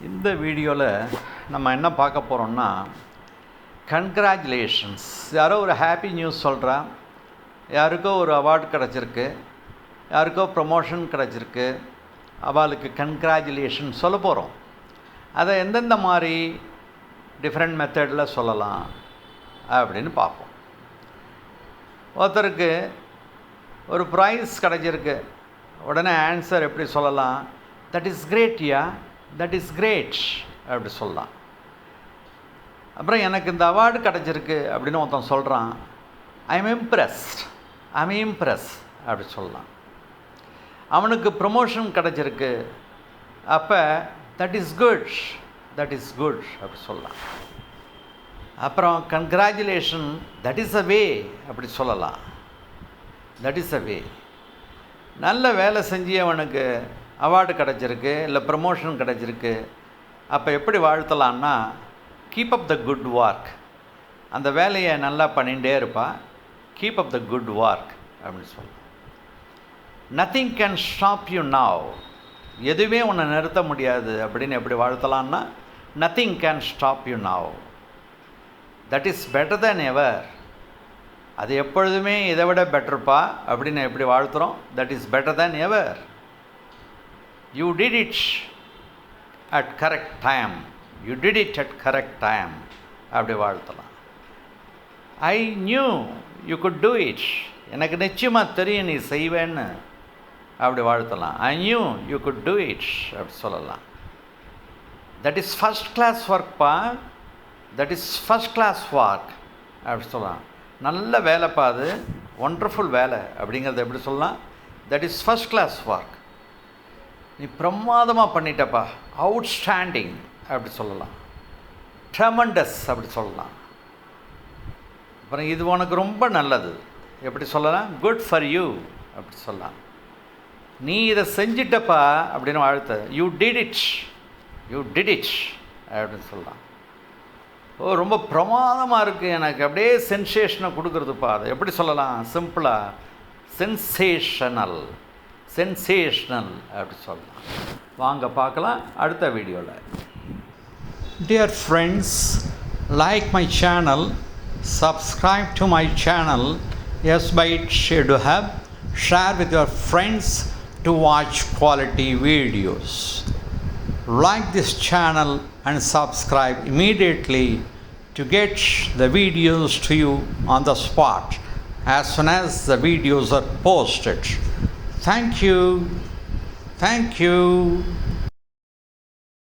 இந்த வீடியோவில் நம்ம என்ன பார்க்க போகிறோம்னா, கங்க்ராச்சுலேஷன்ஸ். யாரோ ஒரு ஹாப்பி நியூஸ் சொல்கிறா, யாருக்கோ ஒரு அவார்டு கிடச்சிருக்கு, யாருக்கோ ப்ரமோஷன் கிடச்சிருக்கு, அவளுக்கு கங்க்ராச்சுலேஷன் சொல்ல போகிறோம். அதை எந்தெந்த மாதிரி டிஃப்ரெண்ட் மெத்தடில் சொல்லலாம் அப்படின்னு பார்ப்போம். ஒருத்தருக்கு ஒரு ப்ரைஸ் கிடச்சிருக்கு, உடனே ஆன்சர் எப்படி சொல்லலாம்? தட் இஸ் கிரேட் யா, தட் இஸ் கிரேட் அப்படி சொல்லலாம். அப்புறம் எனக்கு இந்த அவார்டு கிடச்சிருக்கு அப்படின்னு ஒருத்தன் சொல்கிறான், I am impressed, I am Impress அப்படி சொல்லலாம். அவனுக்கு ப்ரமோஷன் கிடச்சிருக்கு, அப்போ that is good, that is good அப்படி சொல்லலாம். அப்புறம் கங்க்ராச்சுலேஷன், தட் இஸ் அ வே அப்படி சொல்லலாம். தட் இஸ் அ வே. நல்ல வேலை செஞ்சு அவனுக்கு அவார்டு கிடச்சிருக்கு, இல்லை ப்ரமோஷன் கிடச்சிருக்கு, அப்போ எப்படி வாழ்த்தலான்னா, keep up the good work, அந்த வேலையை நல்லா பண்ணிகிட்டே இருப்பா, keep up the good work அப்படின்னு சொல்லலாம். Nothing can stop you now, எதுவுமே உன்னை நிறுத்த முடியாது அப்படின்னு எப்படி வாழ்த்தலான்னா, nothing can stop you now, that is better than ever, அது எப்பொழுதுமே இதை விட பெட்டர்ப்பா அப்படின்னு எப்படி வாழ்த்துகிறோம்? That is better than ever. You did it at correct time, you did it at correct time அப்படி வாழ்த்தலாம். I knew you could do it, எனக்கு நிச்சயமாக தெரியும் நீ செய்வேன்னு அப்படி வாழ்த்தலாம். I knew you could do it அப்படி சொல்லலாம். தட் இஸ் ஃபஸ்ட் கிளாஸ் ஒர்க்ப்பா, that is first class work அப்படி சொல்லலாம். நல்ல வேலைப்பா, அது ஒண்டர்ஃபுல் வேலை அப்படிங்கிறத எப்படி சொல்லலாம்? That is first class work, நீ பிரமாதமாக பண்ணிட்டப்பா, அவுட்ஸ்டாண்டிங் அப்படி சொல்லலாம். ட்ரெமண்டஸ் அப்படி சொல்லலாம். அப்புறம் இது உனக்கு ரொம்ப நல்லது எப்படி சொல்லலாம்? குட் ஃபார் யூ அப்படி சொல்லலாம். நீ இதை செஞ்சிட்டப்பா அப்படின்னு வாழ்த்த, you did it, you did it அப்படின்னு சொல்லலாம். ஓ ரொம்ப பிரமாதமாக இருக்குது, எனக்கு அப்படியே சென்சேஷனை கொடுக்குறதுப்பா, அதை எப்படி சொல்லலாம்? சிம்பிளாக சென்சேஷனல், சென்சேஷனல் அப்படி சொல்லலாம். வாங்க பார்க்கலாம் அடுத்த வீடியோவில். Dear friends, like my channel, subscribe to my channel, yes by it should have, share with your friends to watch quality videos. Like this channel and subscribe immediately to get the videos to you on the spot as soon as the videos are posted. Thank you. Thank you.